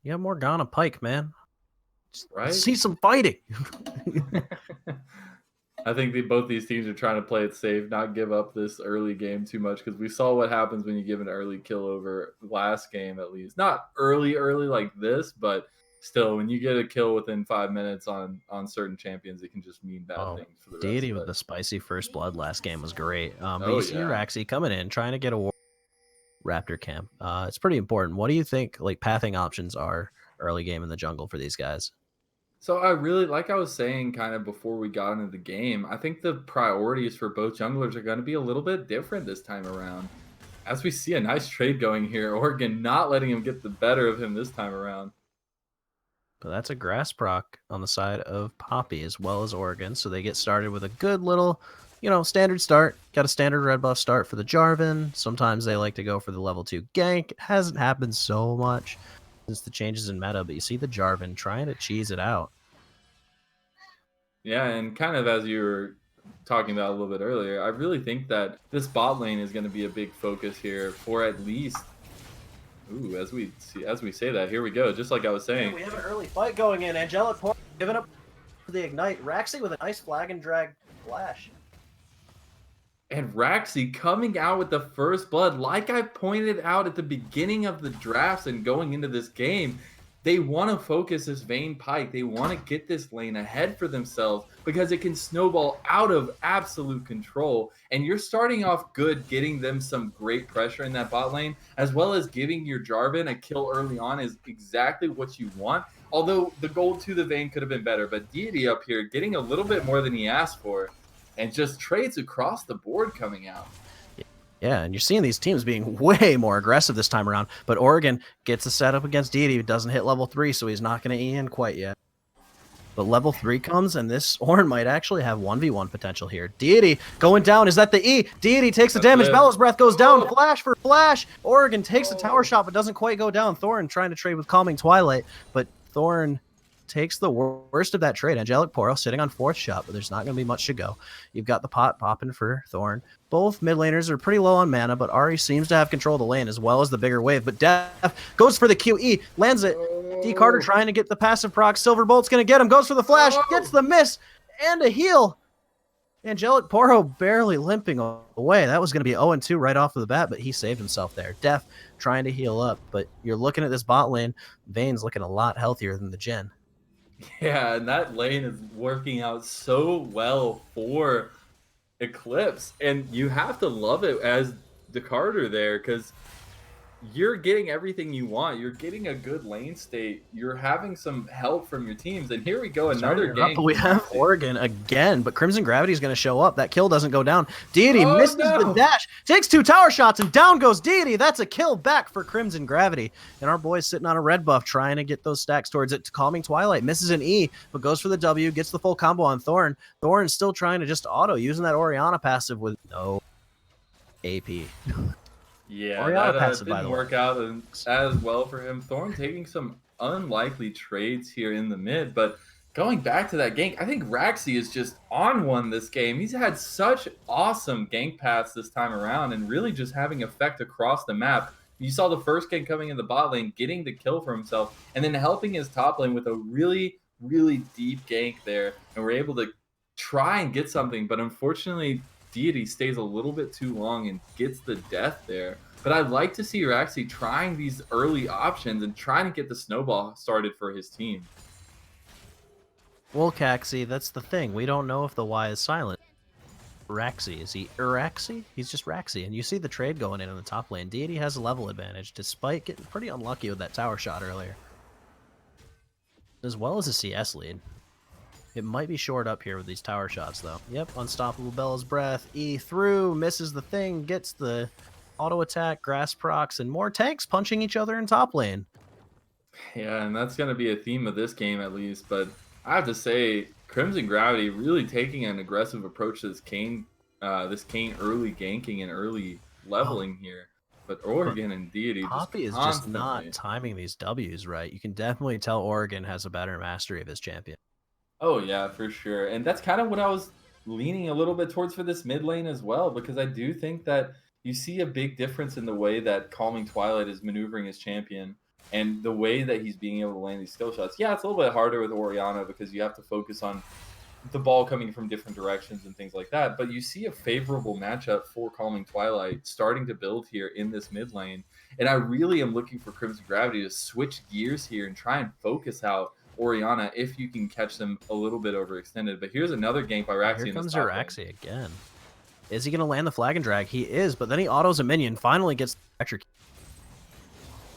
You have Morgana Pike, man. Right? See some fighting. I think both these teams are trying to play it safe, not give up this early game too much, because we saw what happens when you give an early kill over last game, at least. Not early like this, but still, when you get a kill within 5 minutes on certain champions, it can just mean bad things for the rest Deity of with it. the spicy first blood last game was great. But Oh, you see yeah. Raxi coming in, trying to get a Raptor camp. It's pretty important. What do you think like pathing options are early game in the jungle for these guys? So I really, like I was saying kind of before we got into the game, I think the priorities for both junglers are going to be a little bit different this time around. As we see a nice trade going here, Oregon not letting him get the better of him this time around. But that's a grass proc on the side of Poppy as well as Oregon. So they get started with a good little, standard start. Got a standard red buff start for the Jarvan. Sometimes they like to go for the level 2 gank. It hasn't happened so much since the changes in meta, but you see the Jarvan trying to cheese it out. Yeah, and kind of as you were talking about a little bit earlier, I really think that this bot lane is going to be a big focus here for at least. Ooh, as we say that, here we go. Just like I was saying, we have an early fight going in. Angelic giving up for the ignite. Raxi with a nice flag and drag flash. and Raxi coming out with the first blood. Like I pointed out at the beginning of the drafts and going into this game, they want to focus this Vayne Pike. They want to get this lane ahead for themselves because it can snowball out of absolute control. And you're starting off good, getting them some great pressure in that bot lane, as well as giving your Jarvan a kill early on is exactly what you want. Although the gold to the Vayne could have been better, but Deity up here getting a little bit more than he asked for, and just trades across the board coming out. Yeah, and you're seeing these teams being way more aggressive this time around. But Oregon gets a setup against Deity. Doesn't hit level 3, so he's not going to E in quite yet. But level 3 comes, and this Ornn might actually have 1v1 potential here. Deity going down. Is that the E? Deity takes the damage. Bellows Breath goes down. Flash for flash. Oregon takes the tower shot, but doesn't quite go down. Thorn trying to trade with Calming Twilight, but Thorn takes the worst of that trade. Angelic Poro sitting on 4th shot, but there's not going to be much to go. You've got the pot popping for Thorn. Both mid laners are pretty low on mana, but Ari seems to have control of the lane as well as the bigger wave. But Def goes for the QE, lands it. D Carter trying to get the passive proc. Silver Bolt's going to get him, goes for the flash, gets the miss, and a heal. Angelic Poro barely limping away. That was going to be 0-2 right off of the bat, but he saved himself there. Def trying to heal up, but you're looking at this bot lane. Vayne's looking a lot healthier than the Jhin. Yeah, and that lane is working out so well for Eclipse, and you have to love it as the Carter there because you're getting everything you want. You're getting a good lane state. You're having some help from your teams, and here we go, another game. We have Oregon again, but Crimson Gravity is going to show up. That kill doesn't go down. Deity misses the dash, takes 2 tower shots, and down goes Deity. That's a kill back for Crimson Gravity. And our boy's sitting on a red buff, trying to get those stacks towards it. Calming Twilight misses an E, but goes for the W, gets the full combo on Thorn. Thorn's still trying to just auto, using that Orianna passive with no AP. Yeah, that didn't work out as well for him. Thorn taking some unlikely trades here in the mid, but going back to that gank, I think Raxi is just on one this game. He's had such awesome gank paths this time around and really just having effect across the map. You saw the first gank coming in the bot lane, getting the kill for himself, and then helping his top lane with a really, really deep gank there, and we're able to try and get something, but unfortunately Deity stays a little bit too long and gets the death there. But I'd like to see Raxi trying these early options and trying to get the snowball started for his team. Well, Caxi, that's the thing. We don't know if the Y is silent. Raxi, is he Uraxi? He's just Raxi. And you see the trade going in the top lane. Deity has a level advantage, despite getting pretty unlucky with that tower shot earlier. As well as a CS lead. It might be short up here with these tower shots, though. Yep, unstoppable Bella's Breath. E through, misses the thing, gets the auto attack, grass procs, and more tanks punching each other in top lane. Yeah, and that's going to be a theme of this game at least. But I have to say, Crimson Gravity really taking an aggressive approach to this Kayn early ganking and early leveling here. But Oregon and Deity Poppy is just not timing these W's right. You can definitely tell Oregon has a better mastery of his champion. Oh, yeah, for sure. And that's kind of what I was leaning a little bit towards for this mid lane as well, because I do think that you see a big difference in the way that Calming Twilight is maneuvering his champion. And the way that he's being able to land these skill shots, yeah, it's a little bit harder with Orianna because you have to focus on the ball coming from different directions and things like that. But you see a favorable matchup for Calming Twilight starting to build here in this mid lane. And I really am looking for Crimson Gravity to switch gears here and try and focus out Orianna if you can catch them a little bit overextended. But here's another gank by Raxi. Here comes Raxi again. Is he going to land the flag and drag? He is, but then he autos a minion, finally gets the electric.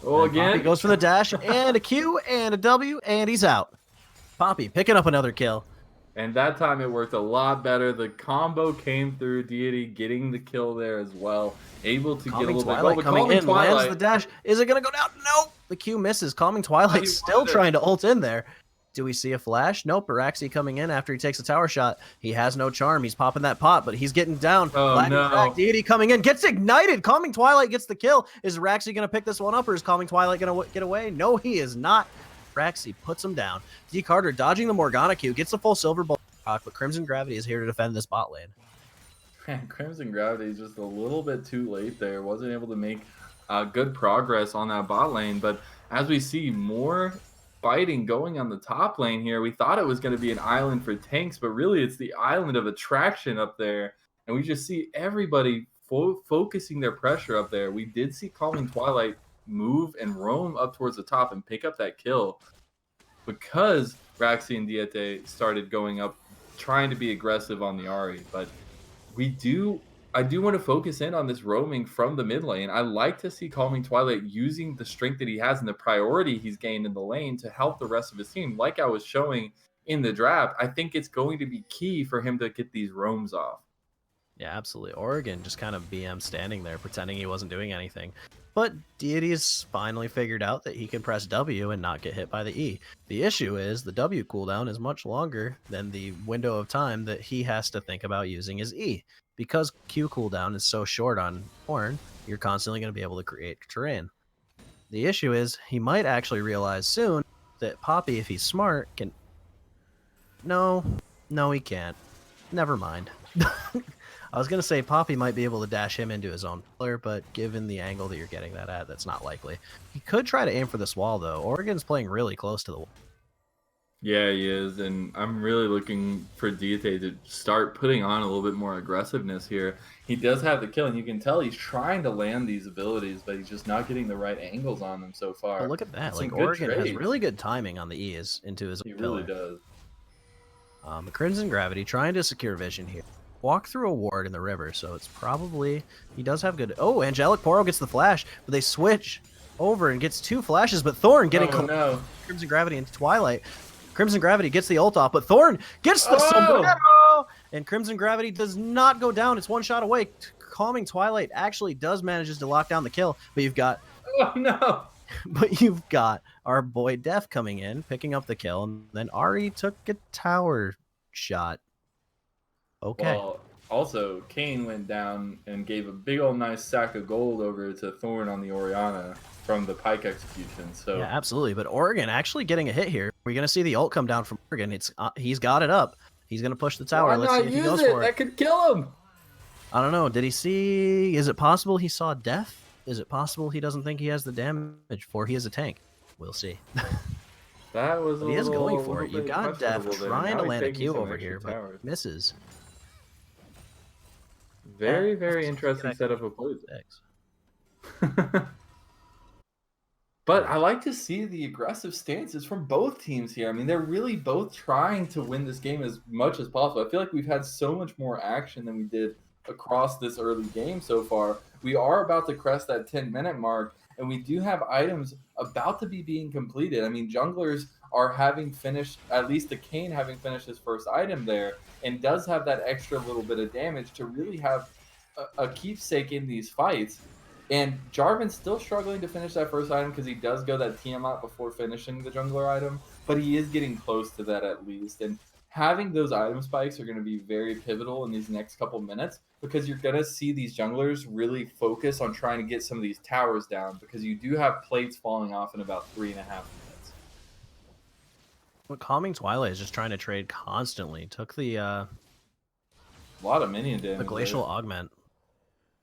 Oh, again? Poppy goes for the dash, and a Q, and a W, and he's out. Poppy picking up another kill. And that time it worked a lot better. The combo came through, Deity getting the kill there as well. Able to Calming get a little Twilight bit. Coming in, lands the dash. Is it going to go down? Nope. The Q misses. Calming Twilight still trying to ult in there. Do we see a flash? Nope. Araxi coming in after he takes a tower shot. He has no charm. He's popping that pot, but he's getting down. Oh, no. Deity coming in. Gets ignited. Calming Twilight gets the kill. Is Araxi going to pick this one up, or is Calming Twilight going to get away? No, he is not. Araxi puts him down. D. Carter dodging the Morgana Q. Gets the full silver ball. But Crimson Gravity is here to defend this bot lane. Man, Crimson Gravity is just a little bit too late there. Wasn't able to make good progress on that bot lane. But as we see more fighting going on the top lane here, we thought it was going to be an island for tanks, but really it's the island of attraction up there. And we just see everybody focusing their pressure up there. We did see Calming Twilight move and roam up towards the top and pick up that kill because Raxi and Diete started going up, trying to be aggressive on the Ahri. But I do want to focus in on this roaming from the mid lane. I like to see Calming Twilight using the strength that he has and the priority he's gained in the lane to help the rest of his team. Like I was showing in the draft, I think it's going to be key for him to get these roams off. Yeah, absolutely. Oregon just kind of BM standing there, pretending he wasn't doing anything. But Deity has finally figured out that he can press W and not get hit by the E. The issue is the W cooldown is much longer than the window of time that he has to think about using his E. Because Q cooldown is so short on Horn, you're constantly going to be able to create terrain. The issue is he might actually realize soon that Poppy, if he's smart, can... No, he can't. Never mind. I was going to say Poppy might be able to dash him into his own pillar, but given the angle that you're getting that at, that's not likely. He could try to aim for this wall, though. Oregon's playing really close to the wall. Yeah, he is, and I'm really looking for Diete to start putting on a little bit more aggressiveness here. He does have the kill, and you can tell he's trying to land these abilities, but he's just not getting the right angles on them so far. But look at that. Like, Oregon has really good timing on the E's into his He really does. Crimson Gravity trying to secure vision here. Walk through a ward in the river, so it's probably... He does have good... Oh, Angelic Poro gets the flash, but they switch over and gets two flashes, but Thorn getting Crimson Gravity into Twilight. Crimson Gravity gets the ult off, but Thorn gets the sombrero! And Crimson Gravity does not go down. It's one shot away. Calming Twilight actually does manages to lock down the kill, but you've got... Oh, no! But you've got our boy Def coming in, picking up the kill, and then Ahri took a tower shot. Okay. Well, also, Kane went down and gave a big old nice sack of gold over to Thorn on the Orianna from the Pike execution. So yeah, absolutely. But Oregon actually getting a hit here. We're going to see the ult come down from Oregon. It's he's got it up. He's going to push the tower. Let's see if he goes for it. That could kill him. I don't know. Did he see? Is it possible he saw death? Is it possible he doesn't think he has the damage for he is a tank? We'll see. That was. He is going for it. You got Def trying to land a Q over here, but misses. Very, very interesting setup of plays. But I like to see the aggressive stances from both teams here. I mean, they're really both trying to win this game as much as possible. I feel like we've had so much more action than we did across this early game so far. We are about to crest that 10-minute mark, and we do have items about to be being completed. I mean, junglers are having finished, at least the Kane having finished his first item there, and does have that extra little bit of damage to really have a keepsake in these fights. And Jarvan's still struggling to finish that first item because he does go that Tiamat before finishing the jungler item, but he is getting close to that at least. And having those item spikes are going to be very pivotal in these next couple minutes because you're going to see these junglers really focus on trying to get some of these towers down because you do have plates falling off in about 3.5 minutes. But Calming Twilight is just trying to trade constantly. Took the a lot of minion damage. The glacial augment.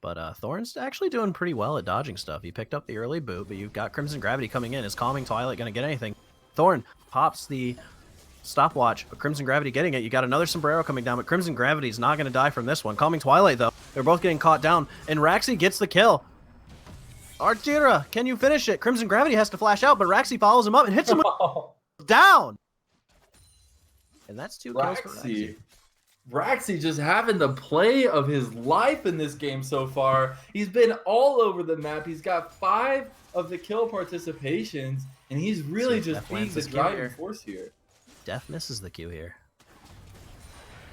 But Thorn's actually doing pretty well at dodging stuff. He picked up the early boot, but you've got Crimson Gravity coming in. Is Calming Twilight going to get anything? Thorn pops the stopwatch, but Crimson Gravity getting it. You got another Sombrero coming down, but Crimson Gravity is not going to die from this one. Calming Twilight, though, they're both getting caught down, and Raxi gets the kill. Artira, can you finish it? Crimson Gravity has to flash out, but Raxi follows him up and hits him down. And that's 2 kills for Raxi. Raxi just having the play of his life in this game so far. He's been all over the map. He's got 5 of the kill participations, and he's really just being the driving force here. Def misses the Q here.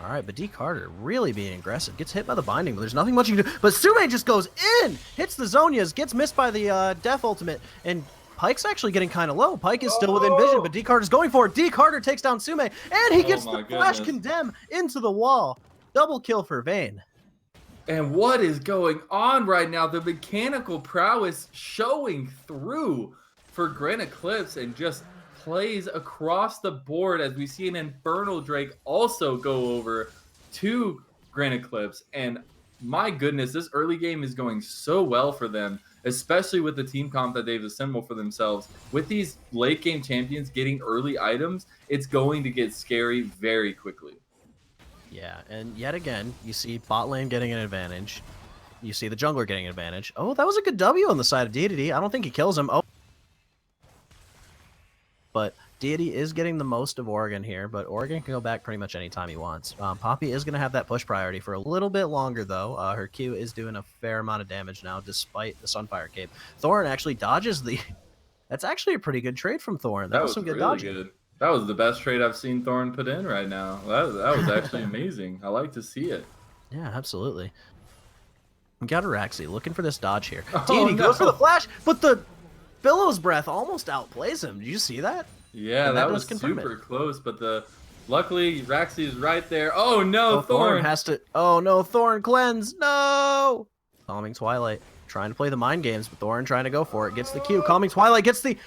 All right, but D Carter really being aggressive. Gets hit by the binding, but there's nothing much you can do. But Sume just goes in, hits the Zonias, gets missed by the Def ultimate, and Pike's actually getting kind of low. Pike is still within vision, but D Carter's going for it. D Carter takes down Sume, and he gets the flash condemn into the wall. Double kill for Vayne. And what is going on right now? The mechanical prowess showing through for Grand Eclipse, and just plays across the board as we see an Infernal Drake also go over to Grand Eclipse. And my goodness, this early game is going so well for them, especially with the team comp that they've assembled for themselves. With these late game champions getting early items, it's going to get scary very quickly. Yeah, and yet again, you see bot lane getting an advantage. You see the jungler getting an advantage. Oh, that was a good W on the side of Deity. I don't think he kills him. Oh. But Deity is getting the most of Oregon here, but Oregon can go back pretty much anytime he wants. Poppy is going to have that push priority for a little bit longer, though. Her Q is doing a fair amount of damage now, despite the Sunfire Cape. Thorn actually dodges the... That's actually a pretty good trade from Thorn. That was some good dodging. Good. That was the best trade I've seen Thorn put in right now. That was actually amazing. I like to see it. Yeah, absolutely. We got Araxi looking for this dodge here. Deity goes for the flash, but the Billow's Breath almost outplays him. Did you see that? Yeah, that was super close, but luckily Raxi is right there. Oh no, Thorn has to. Oh no, Thorn cleanse. No. Calming Twilight trying to play the mind games, but Thorn trying to go for it. Gets the Q. Calming Twilight gets the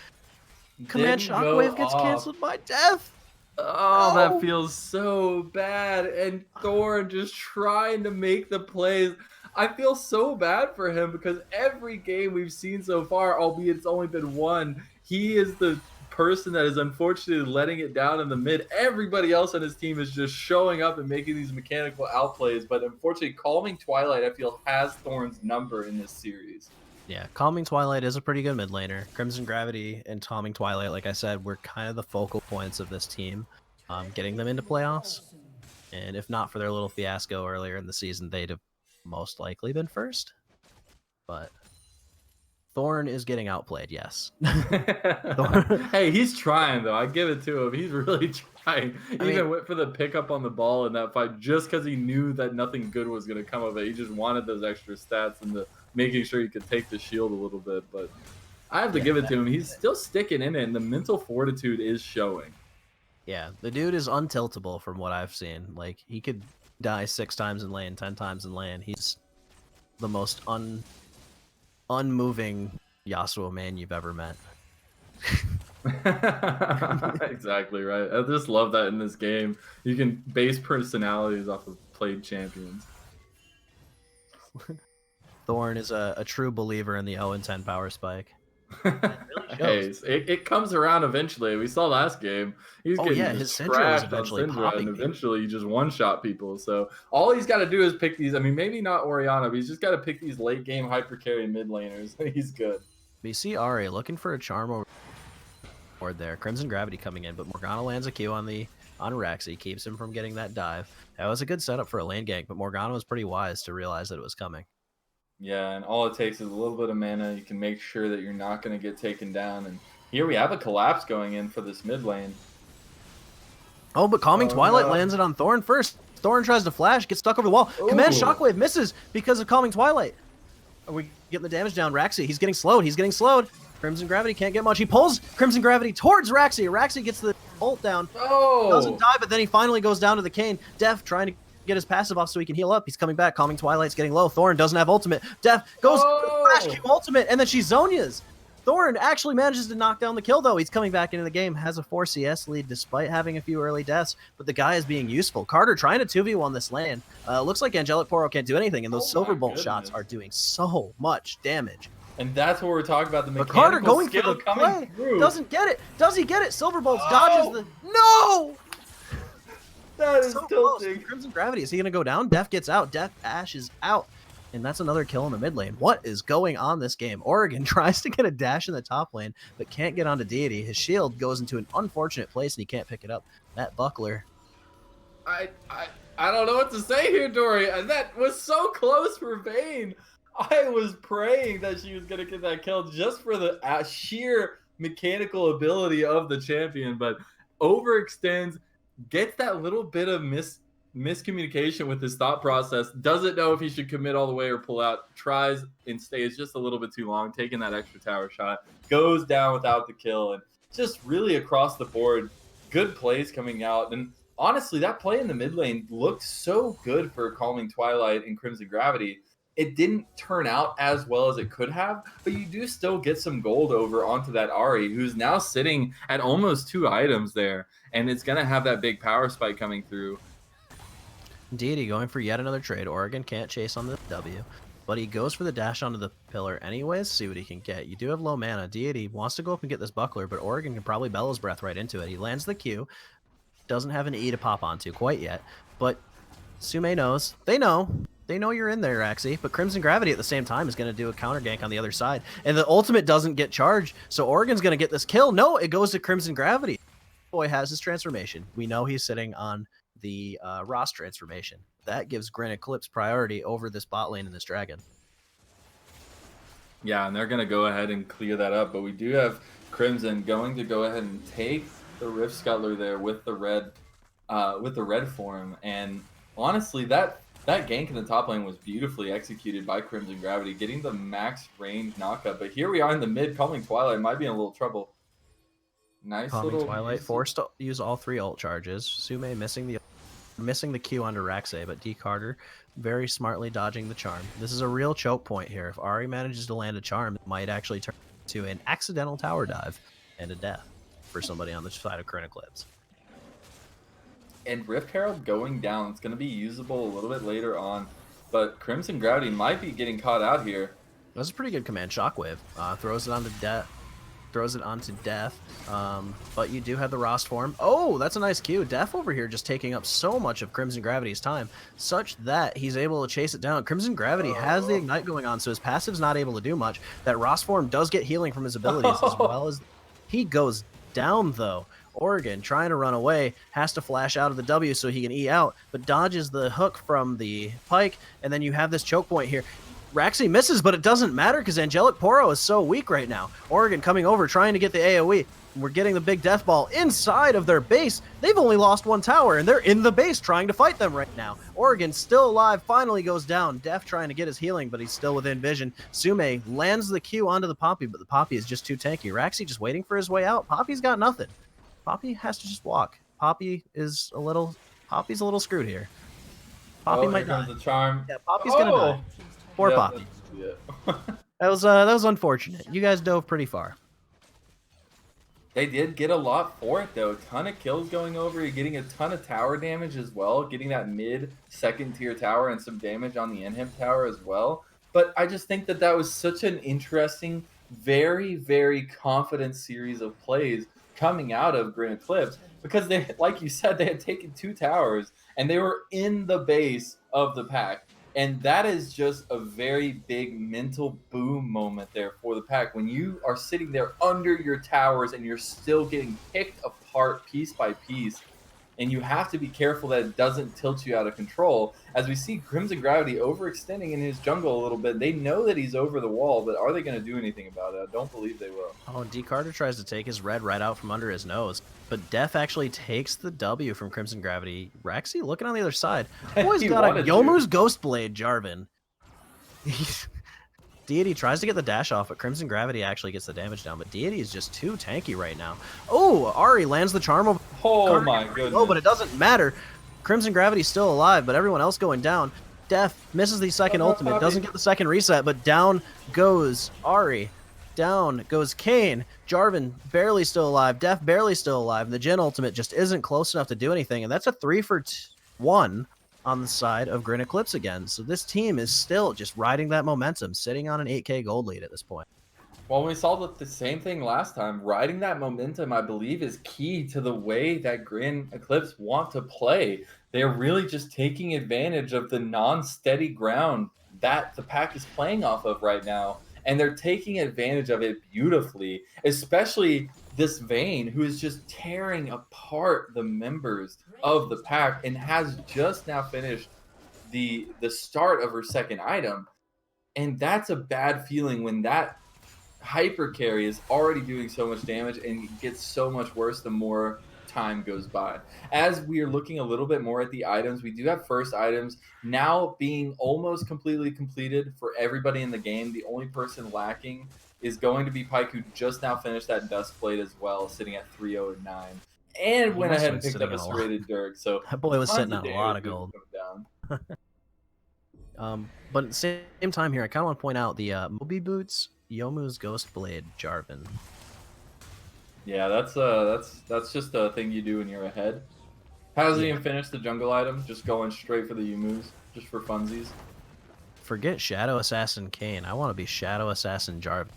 command. Shockwave gets canceled by death. Oh, that feels so bad. And Thorn just trying to make the plays. I feel so bad for him because every game we've seen so far, albeit it's only been one, he is the person that is unfortunately letting it down in the mid. Everybody else on his team is just showing up and making these mechanical outplays, but unfortunately Calming Twilight, I feel, has Thorn's number in this series. Yeah, Calming Twilight is a pretty good mid laner. Crimson Gravity and Calming Twilight, like I said, were kind of the focal points of this team, getting them into playoffs. And if not for their little fiasco earlier in the season, they'd have most likely been first. But Thorn is getting outplayed, yes. Hey, he's trying, though. I give it to him. He's really trying. He even went for the pickup on the ball in that fight just because he knew that nothing good was going to come of it. He just wanted those extra stats and making sure he could take the shield a little bit. But I have to give it to him. He's still sticking in it, and the mental fortitude is showing. Yeah, the dude is untiltable from what I've seen. Like, he could die 6 times in lane, 10 times in lane. He's the most unmoving Yasuo man you've ever met. Exactly right. I just love that in this game. You can base personalities off of played champions. Thorn is a true believer in the 0-10 power spike. Hey, it comes around eventually. We saw last game. He's getting his Syndra was eventually and eventually you just one-shot people. So all he's got to do is pick these. I mean, maybe not Orianna, but he's just got to pick these late-game hyper-carry mid laners. He's good. We see Ari looking for a charm over board there. Crimson Gravity coming in, but Morgana lands a Q on Raxi, keeps him from getting that dive. That was a good setup for a lane gank, but Morgana was pretty wise to realize that it was coming. Yeah, and all it takes is a little bit of mana. You can make sure that you're not going to get taken down. And here we have a collapse going in for this mid lane. Oh, but Calming Twilight lands it on Thorn first. Thorn tries to flash, gets stuck over the wall. Ooh. Command Shockwave misses because of Calming Twilight. Are we getting the damage down? Raxi, he's getting slowed. He's getting slowed. Crimson Gravity can't get much. He pulls Crimson Gravity towards Raxi. Raxi gets the ult down. Oh! Doesn't die, but then he finally goes down to the cane. Def trying to get his passive off so he can heal up. He's coming back. Calming Twilight's getting low. Thorn doesn't have ultimate. Def goes flash Q ultimate, and then she Zonias. Thorn actually manages to knock down the kill, though. He's coming back into the game, has a 4 CS lead despite having a few early deaths, but the guy is being useful. Carter trying to 2v1 this lane. Looks like Angelic Poro can't do anything, and those Silver Bolt shots are doing so much damage. And that's what we're talking about, the mechanical Carter going skill for the coming play. through. Doesn't get it. Does he get it? Silver Bolts dodges the... No! That is so tilting. Close. Crimson Gravity, is he going to go down? Def gets out. Def Ash is out. And that's another kill in the mid lane. What is going on this game? Oregon tries to get a dash in the top lane, but can't get onto Deity. His shield goes into an unfortunate place, and he can't pick it up. That buckler. I don't know what to say here, Dory. That was so close for Vayne. I was praying that she was going to get that kill just for the sheer mechanical ability of the champion, but overextends, gets that little bit of miscommunication with his thought process, doesn't know if he should commit all the way or pull out, tries and stays just a little bit too long, taking that extra tower shot, goes down without the kill, and just really across the board, good plays coming out. And honestly, that play in the mid lane looked so good for Calming Twilight and Crimson Gravity. It didn't turn out as well as it could have, but you do still get some gold over onto that Ahri, who's now sitting at almost 2 items there, and it's going to have that big power spike coming through. Deity going for yet another trade. Oregon can't chase on the W, but he goes for the dash onto the pillar anyways, see what he can get. You do have low mana. Deity wants to go up and get this buckler, but Oregon can probably Bellows Breath right into it. He lands the Q, doesn't have an E to pop onto quite yet, but Sume knows. They know you're in there, Raxi, but Crimson Gravity at the same time is going to do a counter gank on the other side, and the ultimate doesn't get charged, so Oregon's going to get this kill. No, it goes to Crimson Gravity. Boy has his transformation. We know he's sitting on the Ross transformation. That gives Grin Eclipse priority over this bot lane and this dragon. Yeah, and they're going to go ahead and clear that up, but we do have Crimson going to go ahead and take the Rift Scuttler there with the red form, and honestly, that gank in the top lane was beautifully executed by Crimson Gravity, getting the max range knockup. But here we are in the mid. Calming Twilight might be in a little trouble. Nice Calming little Twilight forced to use all 3 ult charges. Sume missing the Q onto Raxay, but D Carter very smartly dodging the charm. This is a real choke point here. If Ahri manages to land a charm, it might actually turn to an accidental tower dive and a death for somebody on the side of Grin Eclipse. And Rift Herald going down. It's going to be usable a little bit later on, but Crimson Gravity might be getting caught out here. That's a pretty good command. Shockwave throws it onto death. But you do have the Ross form. Oh, that's a nice Q. Def over here just taking up so much of Crimson Gravity's time, such that he's able to chase it down. Crimson Gravity has the Ignite going on, so his passive's not able to do much. That Ross form does get healing from his abilities as well as he goes down, though. Oregon trying to run away, has to flash out of the W so he can E out, but dodges the hook from the Pike, and then you have this choke point here. Raxi misses, but it doesn't matter because Angelic Poro is so weak right now. Oregon coming over, trying to get the AoE. We're getting the big death ball inside of their base. They've only lost 1 tower, and they're in the base trying to fight them right now. Oregon still alive, finally goes down. Def trying to get his healing, but he's still within vision. Sume lands the Q onto the Poppy, but the Poppy is just too tanky. Raxi just waiting for his way out. Poppy's got nothing. Poppy has to just walk. Poppy's a little screwed here. Poppy might die. The charm. Yeah, Poppy's gonna die. Poor Poppy. That was unfortunate. You guys dove pretty far. They did get a lot for it though. A ton of kills going over. You're getting a ton of tower damage as well. Getting that mid 2nd tier tower and some damage on the Inhib tower as well. But I just think that was such an interesting, very, very confident series of plays coming out of Grin Eclipse, because they, like you said, they had taken 2 towers and they were in the base of the pack. And that is just a very big mental boom moment there for the pack. When you are sitting there under your towers and you're still getting picked apart piece by piece, and you have to be careful that it doesn't tilt you out of control. As we see Crimson Gravity overextending in his jungle a little bit, they know that he's over the wall, but are they going to do anything about it? I don't believe they will. Oh, D Carter tries to take his red right out from under his nose, but Def actually takes the W from Crimson Gravity. Raxi looking on the other side. Boy's got a Yomu's Ghost Blade, Jarvan. Deity tries to get the dash off, but Crimson Gravity actually gets the damage down, but Deity is just too tanky right now. Oh, Ahri lands the charm over. Oh my goodness. Oh, but it doesn't matter. Crimson Gravity's still alive, but everyone else going down. Def misses the second ultimate, doesn't get the second reset, but down goes Ahri. Down goes Kane. Jarvan barely still alive. Def barely still alive. The Jhin ultimate just isn't close enough to do anything. And that's a 3-for-1 on the side of Grin Eclipse again. So this team is still just riding that momentum, sitting on an 8K gold lead at this point. Well, we saw the same thing last time. Riding that momentum, I believe, is key to the way that Grin Eclipse want to play. They're really just taking advantage of the non-steady ground that the pack is playing off of right now. And they're taking advantage of it beautifully, especially this Vayne, who is just tearing apart the members of the pack and has just now finished the start of her second item. And that's a bad feeling when that hyper carry is already doing so much damage and it gets so much worse the more time goes by. As we are looking a little bit more at the items, we do have first items now being almost completely completed for everybody in the game. The only person lacking is going to be Pyke, who just now finished that Dust Blade as well, sitting at 309. And went ahead and picked up a serrated Dirk. So that boy was sitting on a lot of gold. But at the same time here, I kind of want to point out the Moby Boots, Youmuu's Ghost Blade, Jarvan. Yeah, that's just a thing you do when you're ahead. Hasn't even finished the jungle item, just going straight for the Youmuu's, just for funsies. Forget Shadow Assassin Kane. I want to be Shadow Assassin Jarvan.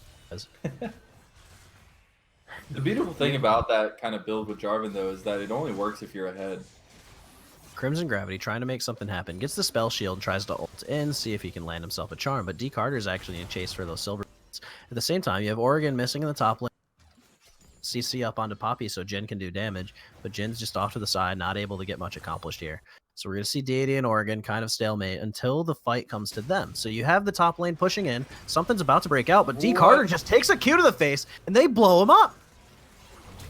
The beautiful thing about that kind of build with Jarvan, though, is that it only works if you're ahead. Crimson Gravity trying to make something happen. Gets the spell shield, tries to ult in, see if he can land himself a charm. But D Carter's actually in chase for those silver. At the same time, you have Oregon missing in the top lane. CC up onto Poppy so Jhin can do damage. But Jin's just off to the side, not able to get much accomplished here. So we're going to see Deity and Oregon kind of stalemate until the fight comes to them. So you have the top lane pushing in. Something's about to break out, but D Carter just takes a Q to the face, and they blow him up.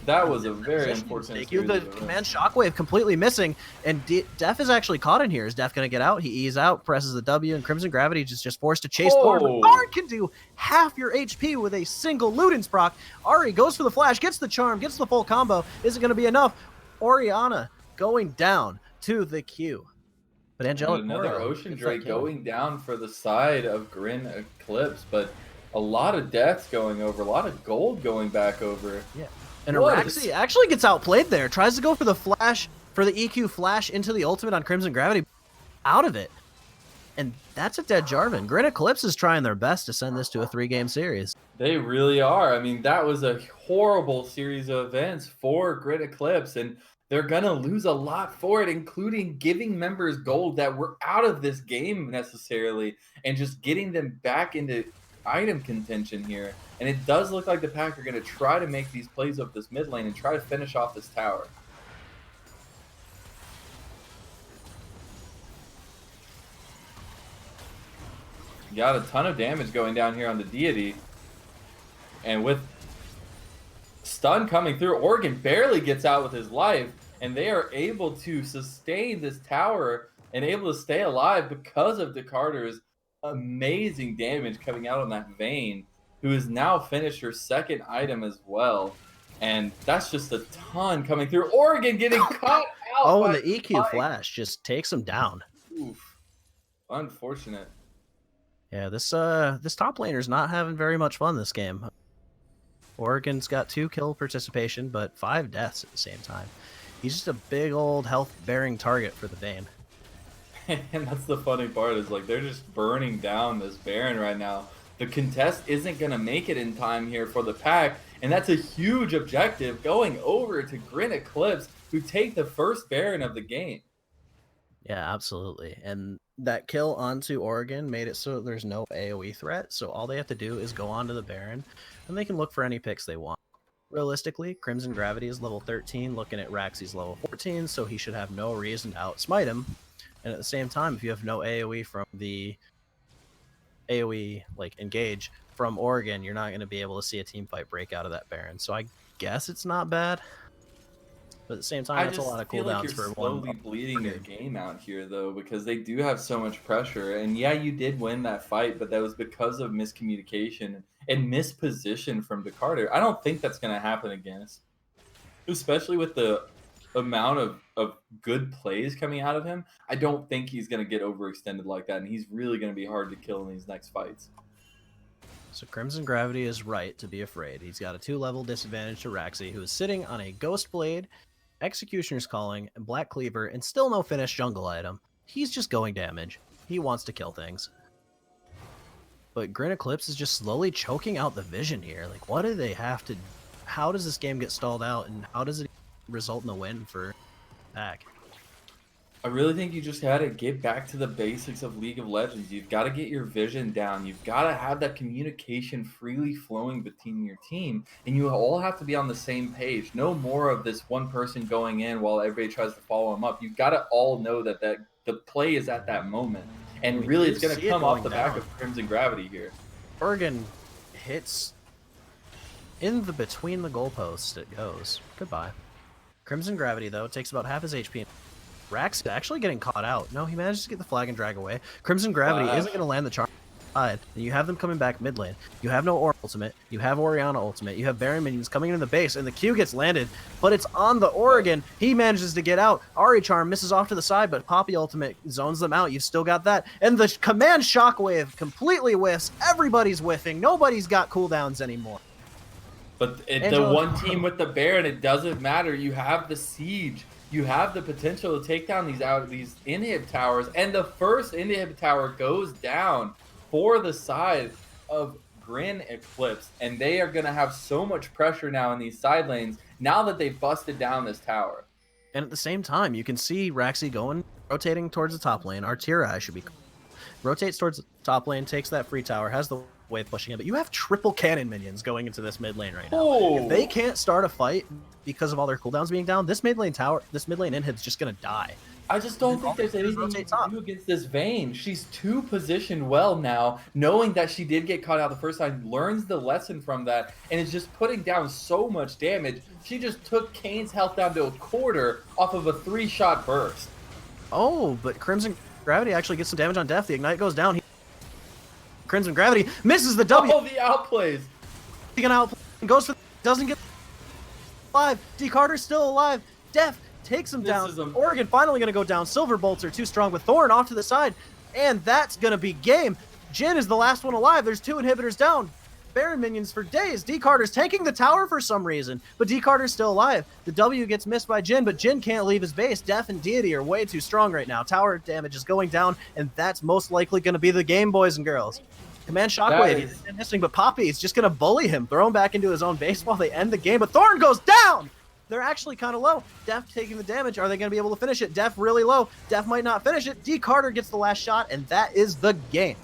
That was a very important series. The command shockwave completely missing, and Def is actually caught in here. Is Def going to get out? He ease out, presses the W, and Crimson Gravity just forced to chase Thorn. But Thorn can do half your HP with a single Luden's proc. Ari goes for the flash, gets the charm, gets the full combo. Is it going to be enough? Orianna going down to the Q. But Angelic another Ocean Drake going down for the side of Grin Eclipse, but a lot of deaths going over, a lot of gold going back over. Yeah. And Araxi actually gets outplayed there. Tries to go for the flash, for the EQ flash into the ultimate on Crimson Gravity. Out of it. And that's a dead Jarvan. Grin Eclipse is trying their best to send this to a 3-game series. They really are. I mean, that was a horrible series of events for Grin Eclipse, and they're going to lose a lot for it, including giving members gold that were out of this game necessarily, and just getting them back into item contention here. And it does look like the pack are going to try to make these plays up this mid lane and try to finish off this tower. Got a ton of damage going down here on the Deity. And with stun coming through, Oregon barely gets out with his life. And they are able to sustain this tower and able to stay alive because of DeCarter's amazing damage coming out on that Vayne, who has now finished her second item as well. And that's just a ton coming through. Oregon getting caught out. Oh, and the EQ flash just takes him down. Oof. Unfortunate. Yeah, this top laner's not having very much fun this game. Oregon's got 2 kill participation, but 5 deaths at the same time. He's just a big old health-bearing target for the Vayne. And that's the funny part, is like they're just burning down this Baron right now. The contest isn't going to make it in time here for the pack, and that's a huge objective going over to Grin Eclipse, who take the first Baron of the game. Yeah, absolutely. And that kill onto Oregon made it so there's no AoE threat, so all they have to do is go onto the Baron, and they can look for any picks they want. Realistically, Crimson Gravity is level 13, looking at Raxi's level 14, so he should have no reason to outsmite him. And at the same time, if you have no AoE from the AoE, like, engage from Oregon, you're not going to be able to see a team fight break out of that Baron. So I guess it's not bad. But at the same time, that's a lot of cooldowns for one. Slowly bleeding your game out here, though, because they do have so much pressure. And yeah, you did win that fight, but that was because of miscommunication and misposition from DeCarter. I don't think that's going to happen again, especially with the amount of good plays coming out of him. I don't think he's going to get overextended like that, and he's really going to be hard to kill in these next fights. So Crimson Gravity is right to be afraid. He's got a 2-level disadvantage to Raxi, who is sitting on a Ghost Blade, Executioner's Calling, and Black Cleaver, and still no finished jungle item. He's just going damage. He wants to kill things. But Grin Eclipse is just slowly choking out the vision here. Like, what do they have to... How does this game get stalled out, and how does it result in a win for Pack? I really think you just got to get back to the basics of League of Legends. You've got to get your vision down. You've got to have that communication freely flowing between your team. And you all have to be on the same page. No more of this one person going in while everybody tries to follow him up. You've got to all know that the play is at that moment. And really, it's going to come off the back of Crimson Gravity here. Oregon hits in the between the goalposts. It goes. Goodbye. Crimson Gravity, though, takes about half his HP. Rax actually getting caught out. No, he manages to get the flag and drag away. Crimson Gravity isn't going to land the charge. And you have them coming back mid lane. You have no Aura ultimate. You have Orianna ultimate. You have Baron minions coming into the base, and the Q gets landed, but it's on the Oregon. He manages to get out. Ari Charm misses off to the side, but Poppy ultimate zones them out. You've still got that. And the command shockwave completely whiffs. Everybody's whiffing. Nobody's got cooldowns anymore. But the one team with the Baron, it doesn't matter. You have the Siege. You have the potential to take down these inhib towers, and the first inhib tower goes down for the side of Grin Eclipse, and they are going to have so much pressure now in these side lanes now that they've busted down this tower. And at the same time, you can see Raxi rotating towards the top lane. Artira should be rotates towards the top lane, takes that free tower, has the wave pushing it, but you have triple cannon minions going into this mid lane right now. Oh. If they can't start a fight because of all their cooldowns being down, this mid lane inhib's just gonna die. I just don't think there's anything to do against this Vayne. She's too positioned well now, knowing that she did get caught out the first time, learns the lesson from that, and is just putting down so much damage. She just took Kane's health down to a quarter off of a 3-shot burst. Oh, but Crimson Gravity actually gets some damage on Death. The Ignite goes down. Crimson Gravity misses the W. Oh, the outplays. He can outplay. Goes for... Doesn't get alive. D. Carter's still alive. Death takes him down. Oregon finally going to go down. Silver Bolts are too strong with Thorn off to the side. And that's going to be game. Jin is the last one alive. There's 2 inhibitors down. Baron minions for days. D. Carter's tanking the tower for some reason, but D. Carter's still alive. The W gets missed by Jin, but Jin can't leave his base. Death and Deity are way too strong right now. Tower damage is going down, and that's most likely going to be the game, boys and girls. Command Shockwave, he's missing, but Poppy is just going to bully him, throw him back into his own base while they end the game, but Thorn goes down! They're actually kind of low. Def taking the damage. Are they going to be able to finish it? Def really low. Def might not finish it. D. Carter gets the last shot, and that is the game.